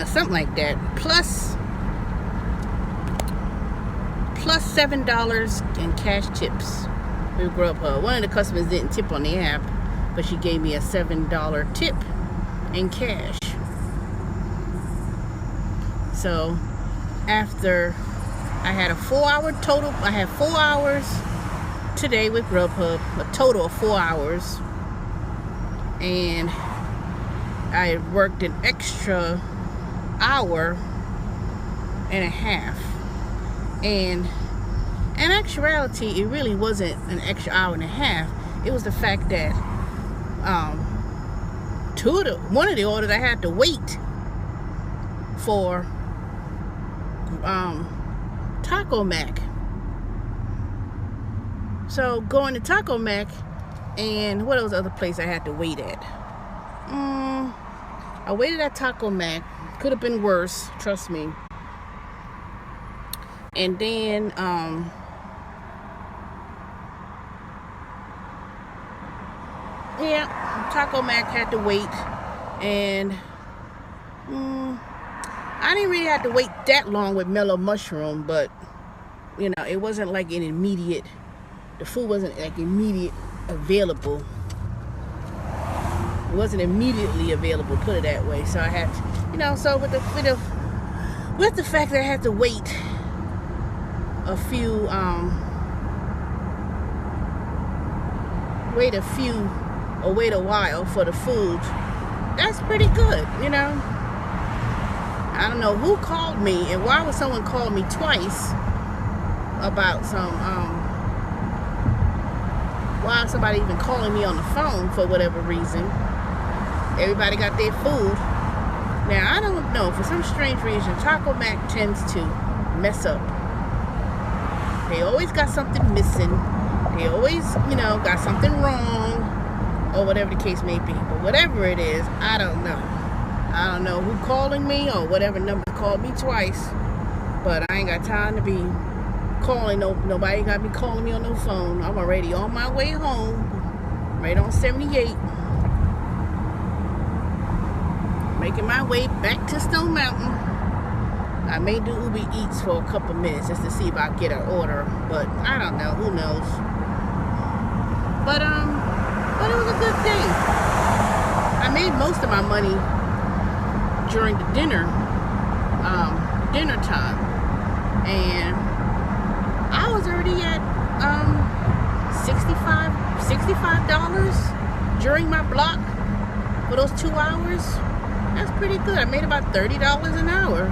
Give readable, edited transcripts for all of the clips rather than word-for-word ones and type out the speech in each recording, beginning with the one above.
or something like that, plus $7 in cash tips with Grubhub. One of the customers didn't tip on the app, but she gave me a $7 tip in cash. So after I had a 4-hour total, I had 4 hours today with Grubhub, a total of 4 hours, and I worked an extra hour and a half. And in actuality, it really wasn't an extra hour and a half. It was the fact that one of the orders I had to wait for Taco Mac. So going to Taco Mac, and what was the other place I had to wait at? I waited at Taco Mac. Could have been worse, trust me. And then Taco Mac had to wait, and I didn't really have to wait that long with Mellow Mushroom, but it wasn't like an immediate. The food wasn't like immediate available. It wasn't immediately available, put it that way. So I had, so with the fact that I had to wait wait a while for the food, that's pretty good, I don't know who called me, and why would someone call me twice about why is somebody even calling me on the phone for whatever reason? Everybody got their food. Now, I don't know, for some strange reason, Taco Mac tends to mess up. They always got something missing. They always, got something wrong, or whatever the case may be. But whatever it is, I don't know. I don't know who calling me or whatever number called me twice. But I ain't got time to be calling. Nobody got me calling me on no phone. I'm already on my way home. Right on 78. Making my way back to Stone Mountain. I may do Uber Eats for a couple minutes just to see if I get an order. But I don't know. Who knows? But it was a good day. I made most of my money during the dinner time, and I was already at $65 during my block for those 2 hours. That's pretty good. I made about $30 an hour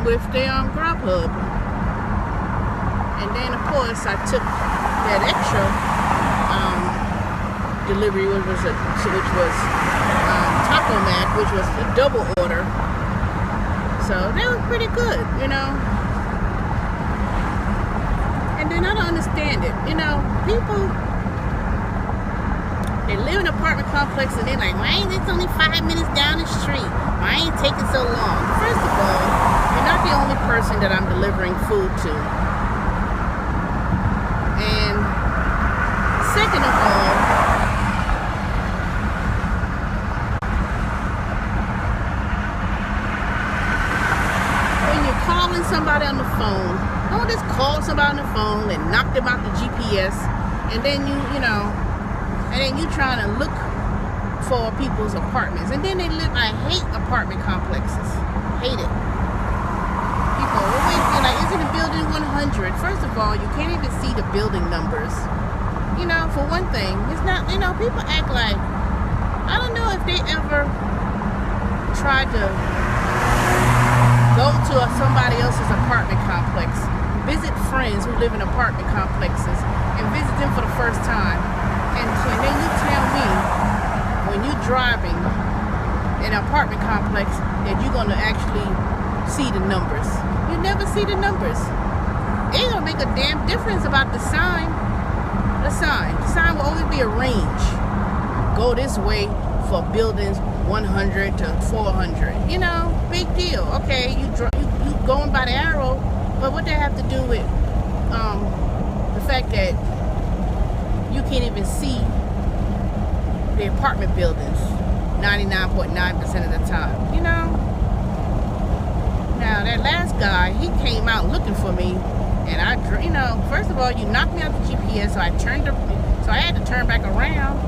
with the Grubhub, and then of course I took that extra delivery, which was Taco Mac, which was a double order. So that was pretty good, And then I don't understand it, people, they live in an apartment complex and they're like, why ain't this only 5 minutes down the street? Why ain't it taking so long? First of all, you're not the only person that I'm delivering food to. And second of all, calling somebody on the phone, don't just call somebody on the phone and knock them out the GPS, and then you trying to look for people's apartments, and then they live. I hate apartment complexes. Hate it. People always be like, "Is it a building 100?" First of all, you can't even see the building numbers. For one thing, it's not. People act like, I don't know if they ever tried to go to somebody else's apartment complex, visit friends who live in apartment complexes, and visit them for the first time. And then you tell me, when you're driving in an apartment complex, that you're going to actually see the numbers. You never see the numbers. It ain't going to make a damn difference about the sign. The sign will always be a range. Go this way for buildings 100 to 400. Big deal. Okay, you going by the arrow, but what that have to do with the fact that you can't even see the apartment buildings 99.9% of the time. Now that last guy, he came out looking for me, and first of all, you knocked me out the GPS, so I had to turn back around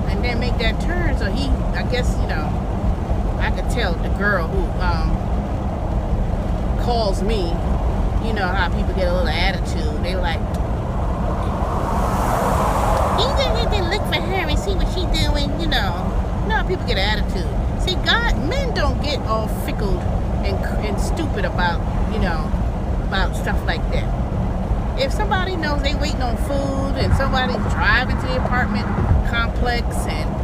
and then make that turn. So I guess, I could tell the girl who calls me, you know how people get a little attitude. They were like, you gonna look for her and see what she doing, You know how people get an attitude. See, men don't get all fickle and stupid about, about stuff like that. If somebody knows they waiting on food and somebody's driving to the apartment complex and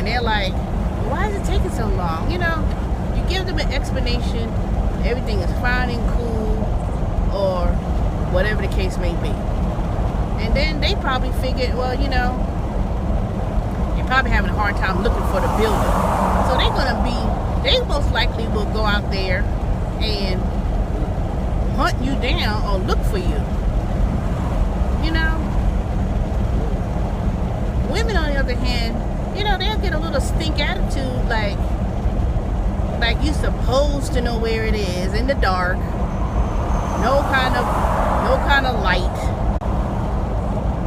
they're like, why is it taking so long? You give them an explanation, everything is fine and cool, or whatever the case may be. And then they probably figured, well, you're probably having a hard time looking for the building. So they most likely will go out there and hunt you down or look for you. Women, on the other hand, they'll get a little stink attitude, like you supposed to know where it is in the dark. No kind of light.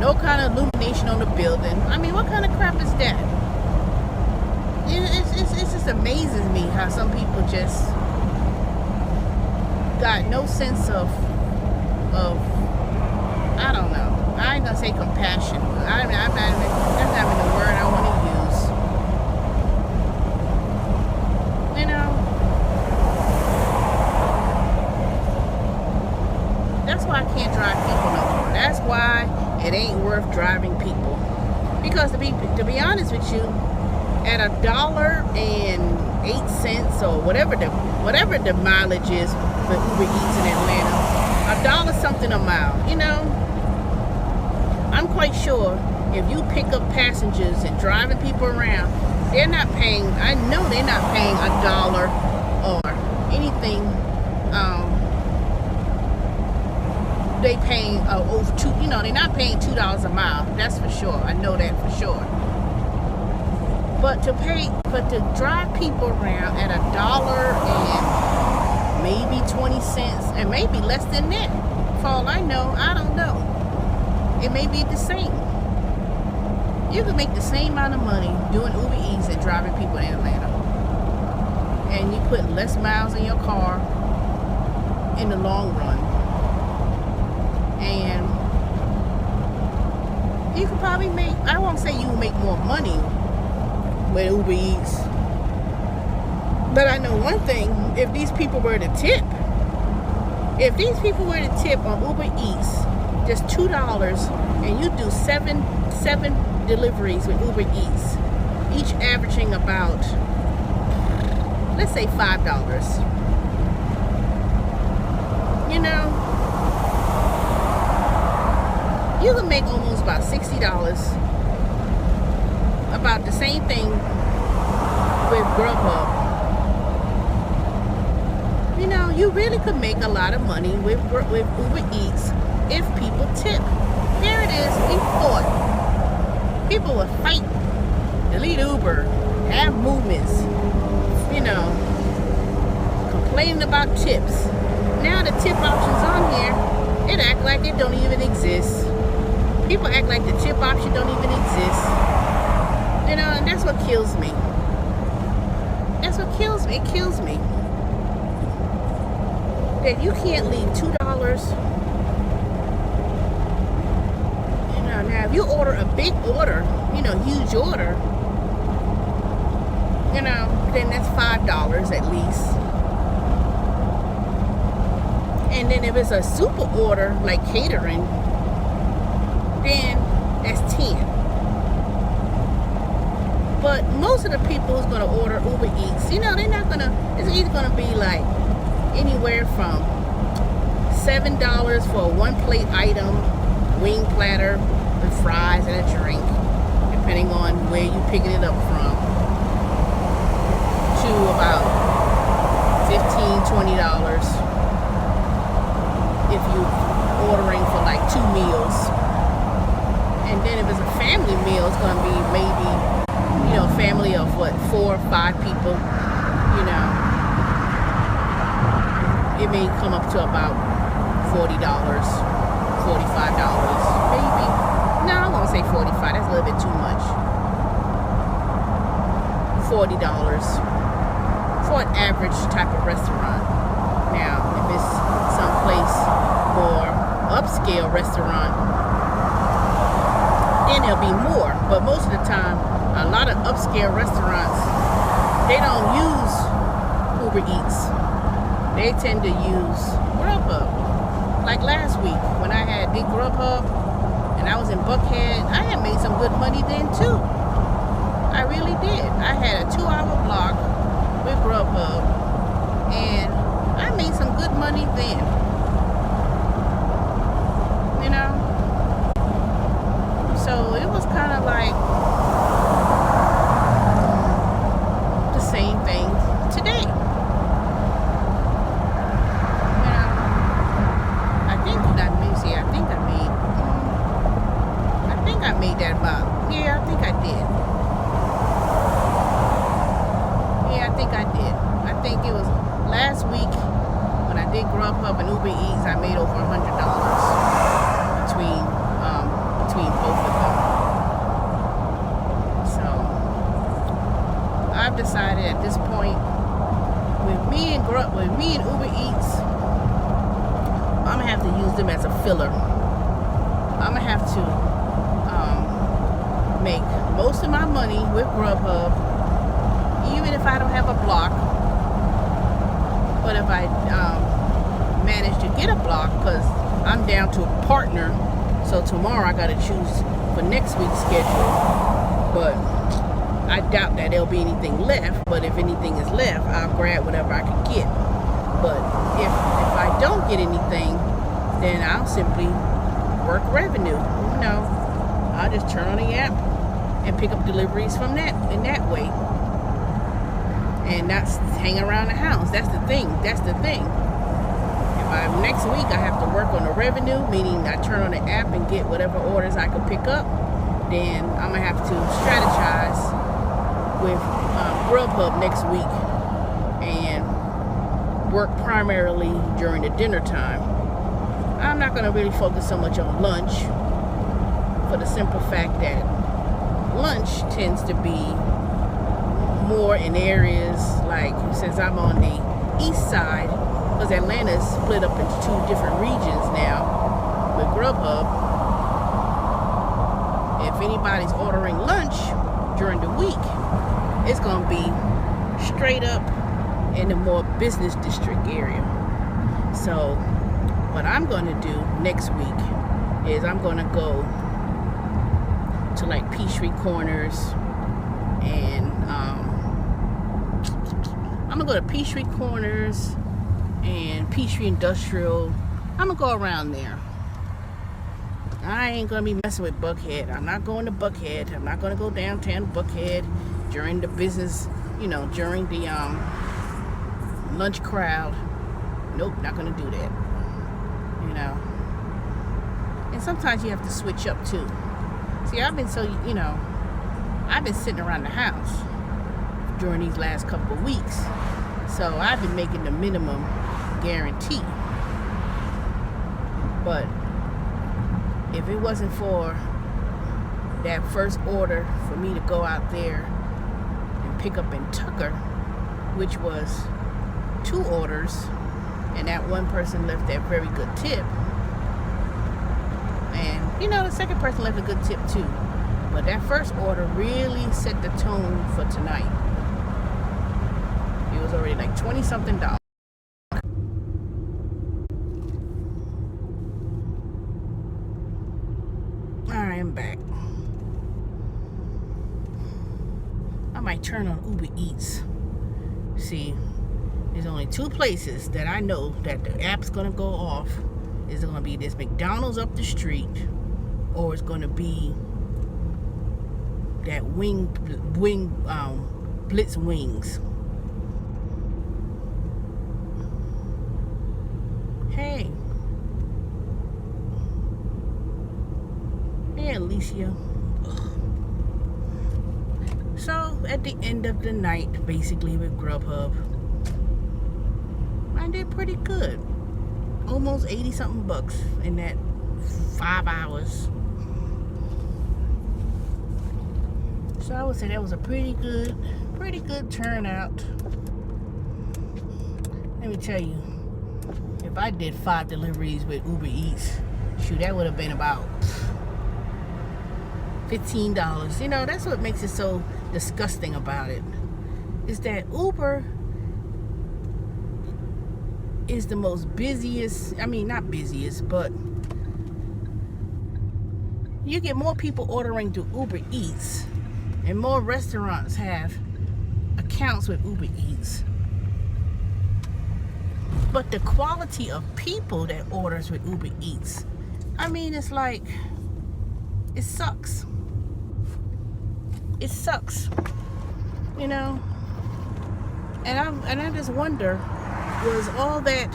No kind of illumination on the building. I mean, what kind of crap is that? It just amazes me how some people just got no sense of I don't know. I ain't gonna say compassion. That's not even the word I want to use. That's why I can't drive people no more. That's why it ain't worth driving people. Because to be honest with you, at $1.08 or whatever the mileage is for Uber Eats in Atlanta, $1 something a mile, I'm quite sure if you pick up passengers and driving people around, they're not paying, I know they're not paying $1 or anything. They paying over two, they're not paying $2 a mile. That's for sure. I know that for sure. But to drive people around at $1 and maybe 20 cents, and maybe less than that, for all I know, I don't know. It may be the same. You can make the same amount of money doing Uber Eats and driving people in Atlanta, and you put less miles in your car in the long run. And you could probably I won't say you will make more money with Uber Eats, but I know one thing: if these people were to tip on Uber Eats just $2, and you do seven deliveries with Uber Eats, each averaging about, let's say, $5. You can make almost about $60. About the same thing with grub. You really could make a lot of money with Uber Eats if people tip. There it is. We fought. People would fight, delete Uber, have movements, complaining about tips. Now the tip options on here, it act like it don't even exist. People act like the tip option don't even exist. And that's what kills me. That's what kills me. It kills me. That you can't leave $2. Now if you order a big order, huge order, then that's $5 at least. And then if it's a super order like catering, then that's 10. But most of the people who's gonna order Uber Eats, they're not gonna. It's either gonna be like anywhere from $7 for a one-plate item, wing platter with fries and a drink, depending on where you picking it up from, to about $15-20 if you're ordering for like 2 meals. And then if it's a family meal, it's going to be maybe, family of 4 or 5 people, it may come up to about $40, $45, maybe. No, I won't say 45. That's a little bit too much. $40 for an average type of restaurant. Now, if it's someplace more upscale restaurant, then it'll be more. But most of the time, a lot of upscale restaurants, they don't use Uber Eats. They tend to use Grubhub. Like last week when I did Grubhub and I was in Buckhead, I had made some good money then too. I really did. I had a 2-hour block with Grubhub and I made some good money then. You know? So it was kind of like the same thing today. You know? I think I made that about, yeah, I think I did. Yeah, I think I did. I think it was last week when I did Grubhub and Uber Eats, I made over $100 between both of them. So I've decided at this point, with me and Uber Eats, I'm gonna have to use them as a filler. I'm gonna have to make most of my money with Grubhub, even if I don't have a block. But if I manage to get a block, because I'm down to a partner, so tomorrow I got to choose for next week's schedule. But I doubt that there'll be anything left. But if anything is left, I'll grab whatever I can get. But if I don't get anything, then I'll simply work revenue. You know, I'll just turn on the app and pick up deliveries from that in that way, and not hang around the house. That's the thing. If next week I have to work on the revenue, meaning I turn on the app and get whatever orders I can pick up, then I'm gonna have to strategize with Grubhub next week and work primarily during the dinner time. I'm not gonna really focus so much on lunch, for the simple fact that lunch tends to be more in areas like, since I'm on the east side, because Atlanta's split up into 2 different regions now with Grubhub. If anybody's ordering lunch during the week, it's going to be straight up in the more business district area. So what I'm going to do next week is I'm going to go to like Peachtree Corners, and I'm gonna go to Peachtree Corners and Peachtree Industrial. I'm gonna go around there. I ain't gonna be messing with Buckhead. I'm not going to Buckhead. I'm not gonna go downtown Buckhead during the business, during the lunch crowd. Nope, not gonna do that. And sometimes you have to switch up too. See, I've been sitting around the house during these last couple of weeks. So I've been making the minimum guarantee. But if it wasn't for that first order for me to go out there and pick up in Tucker, which was 2 orders, and that one person left that very good tip. And the second person left a good tip too. But that first order really set the tone for tonight. It was already like $20-something. Alright, I'm back. I might turn on Uber Eats. See, there's only 2 places that I know that the app's gonna go off. It's gonna be this McDonald's up the street, or it's gonna be that Blitz Wings. Hey, Alicia. Ugh. So at the end of the night, basically with Grubhub, I did pretty good. Almost 80 something bucks in that 5 hours. So I would say that was a pretty good turnout. Let me tell you, if I did 5 deliveries with Uber Eats, shoot, that would have been about $15. You know, that's what makes it so disgusting about it, is that Uber is the most busiest, I mean, not busiest, but you get more people ordering through Uber Eats, and more restaurants have accounts with Uber Eats. But the quality of people that orders with Uber Eats, I mean, it's like, it sucks. It sucks, you know. And I just wonder, was all that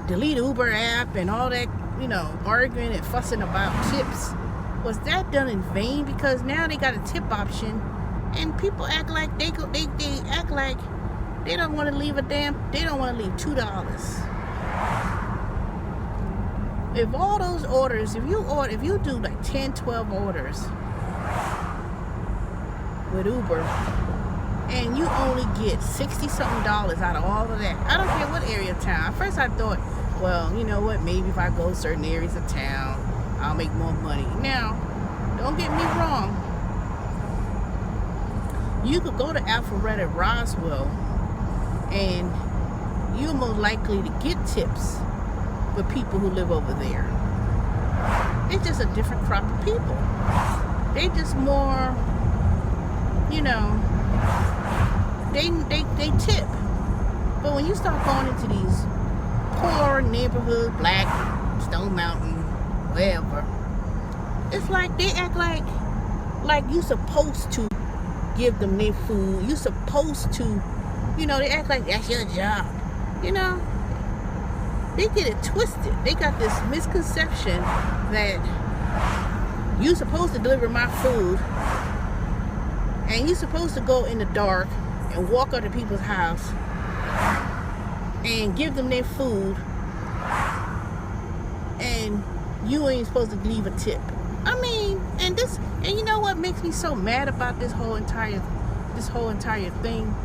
delete Uber app and all that, you know, arguing and fussing about tips, was that done in vain? Because now they got a tip option, and people act like they act like they don't want to leave they don't want to leave $2. If all those orders, if you do like 10, 12 orders with Uber, and you only get $60 something out of all of that, I don't care what area of town. At first I thought, well, you know what, maybe if I go certain areas of town, I'll make more money. Now, don't get me wrong, you could go to Alpharetta, Roswell, and you're more likely to get tips for people who live over there. It's just a different crop of people. They just more, you know, they tip. But when you start going into these poor neighborhoods, Black, Stone Mountain, wherever, it's like they act like you supposed to give them their food. You supposed to, you know, they act like that's your job. You know, they get it twisted. They got this misconception that you supposed to deliver my food, and you supposed to go in the dark and walk up to people's house and give them their food, and you ain't supposed to leave a tip. I mean, and you know what makes me so mad about this whole entire thing?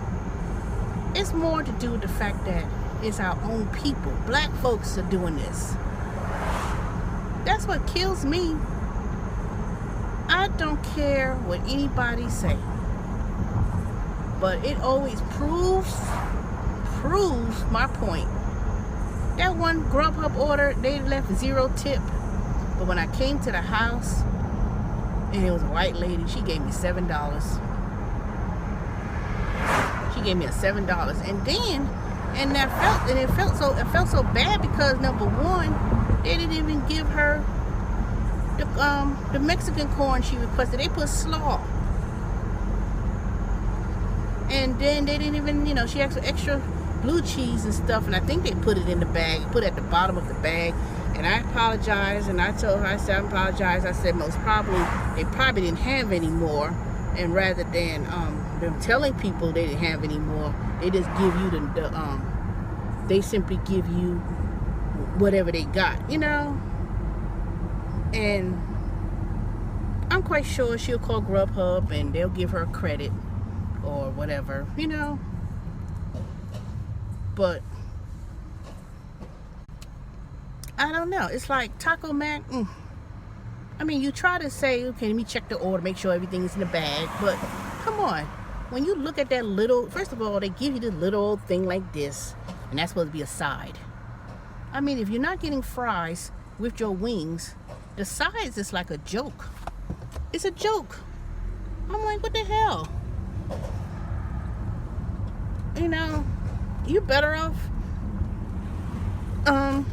It's more to do with the fact that it's our own people. Black folks are doing this. That's what kills me. I don't care what anybody say, but it always proves my point. That one Grubhub order, they left 0 tip, but when I came to the house and it was a white lady, she gave me $7. She gave me a $7, and it felt so bad, because number one, they didn't even give her the Mexican corn she requested. They put slaw, and then they didn't even, you know, she asked for extra blue cheese and stuff, and I think they put it in the bag, put it at the bottom of the bag. And I apologized, and I told her, I said, I apologize. I said, most probably they probably didn't have any more, and rather than them telling people they didn't have any more, they just give you they simply give you whatever they got, you know. And I'm quite sure she'll call Grubhub and they'll give her credit or whatever, you know. But I don't know. It's like Taco Mac. I mean, you try to say, okay, let me check the order, make sure everything's in the bag. But come on. When you look at that little, first of all, they give you this little old thing like this, and that's supposed to be a side. I mean, if you're not getting fries with your wings, the sides is like a joke. It's a joke. I'm like, what the hell? You know, you better off. I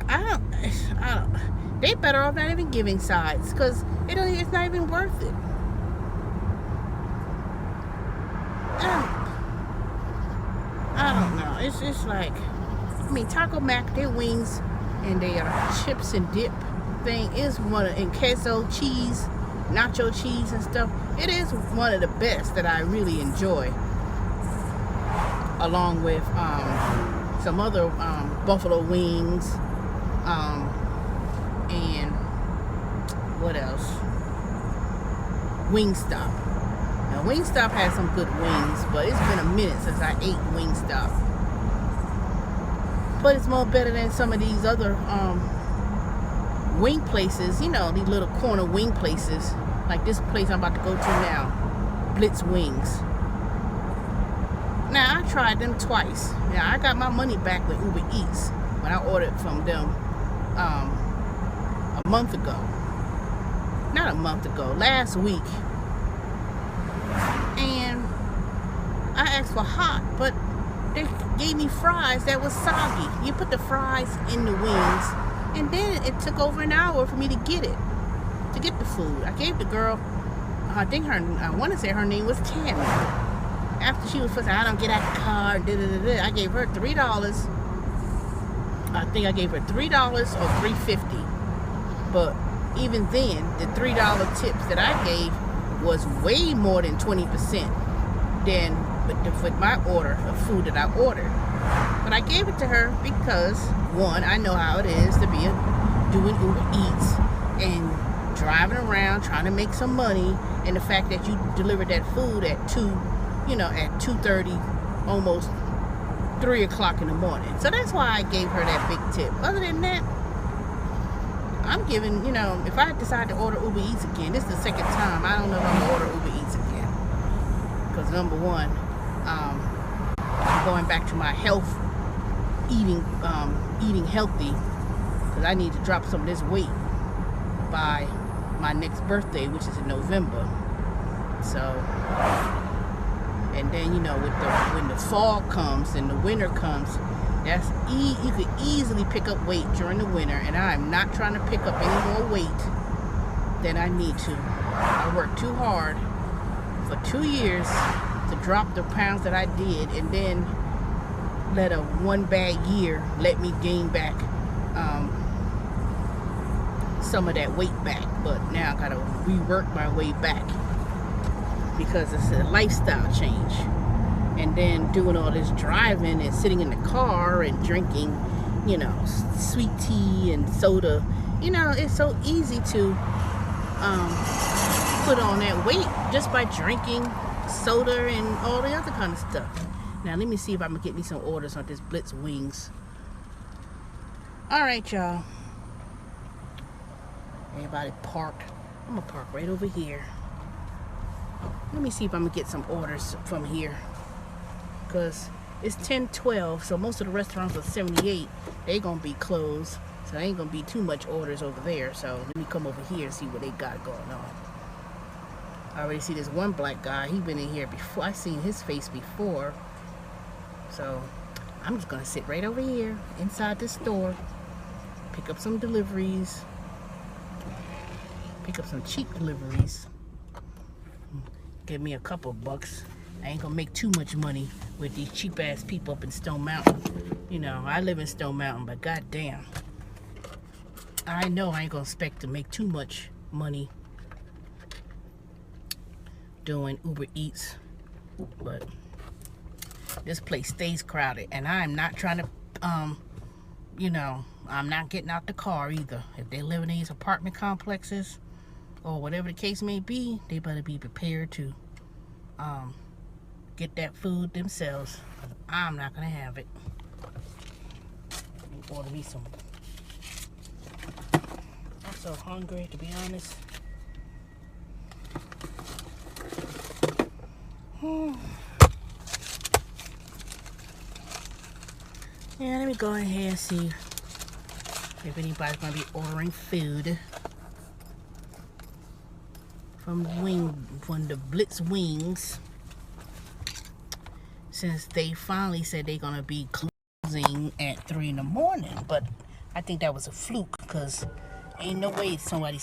don't. They better off not even giving sides, because it's not even worth it. I don't know. It's just like, I mean, Taco Mac, their wings and their chips and dip thing is and queso cheese, nacho cheese and stuff. It is one of the best that I really enjoy. along with some other buffalo wings, and what else? Wingstop. Now Wingstop has some good wings, but it's been a minute since I ate Wingstop. But it's more better than some of these other wing places, you know, these little corner wing places, like this place I'm about to go to now, Blitz Wings. Now I tried them twice. Now I got my money back with Uber Eats when I ordered from them a month ago. Not a month ago, last week. And I asked for hot, but they gave me fries that was soggy. You put the fries in the wings, and then it took over an hour for me to get it, to get the food. I gave the girl, I want to say her name was Tammy. After she was first, I don't get out the car, I gave her $3. I think I gave her $3 or $3.50. But even then, the $3 tips that I gave was way more than 20% than with my order of food that I ordered. But I gave it to her because, one, I know how it is to be doing Uber Eats and driving around trying to make some money, and the fact that you delivered that food at 2:30, almost 3 o'clock in the morning. So that's why I gave her that big tip. Other than that, I'm giving, if I decide to order Uber Eats again, this is the second time. I don't know if I'm gonna order Uber Eats again. Because number one, I'm going back to my eating healthy, because I need to drop some of this weight by my next birthday, which is in November. So, and then when the fall comes and the winter comes, you could easily pick up weight during the winter, and I'm not trying to pick up any more weight than I need to. I worked too hard for 2 years to drop the pounds that I did, and then let a one bad year let me gain back some of that weight back. But now I gotta rework my way back because it's a lifestyle change. And then doing all this driving and sitting in the car and drinking, sweet tea and soda. It's so easy to put on that weight just by drinking soda and all the other kind of stuff. Now let me see if I can get me some orders on this Blitz Wings. All right, y'all. Everybody parked. I'm gonna park right over here. Let me see if I'm gonna get some orders from here, because it's 10:12, so most of the restaurants are 78. They gonna be closed, so there ain't gonna be too much orders over there. So let me come over here and see what they got going on. I already see this one black guy. He been in here before. I seen his face before. So I'm just gonna sit right over here inside this store, pick up some deliveries, pick up some cheap deliveries. Give me a couple bucks. I ain't gonna make too much money with these cheap ass people up in Stone Mountain. I live in Stone Mountain, but goddamn, I know I ain't gonna expect to make too much money doing Uber Eats. But this place stays crowded, and I'm not trying to, I'm not getting out the car either. If they live in these apartment complexes or whatever the case may be, they better be prepared to get that food themselves. I'm not gonna have it. Let me order me some. I'm so hungry, to be honest. Yeah, let me go ahead and see if anybody's gonna be ordering food from the Blitz Wings, since they finally said they're gonna be closing at 3 in the morning. But I think that was a fluke, because ain't no way somebody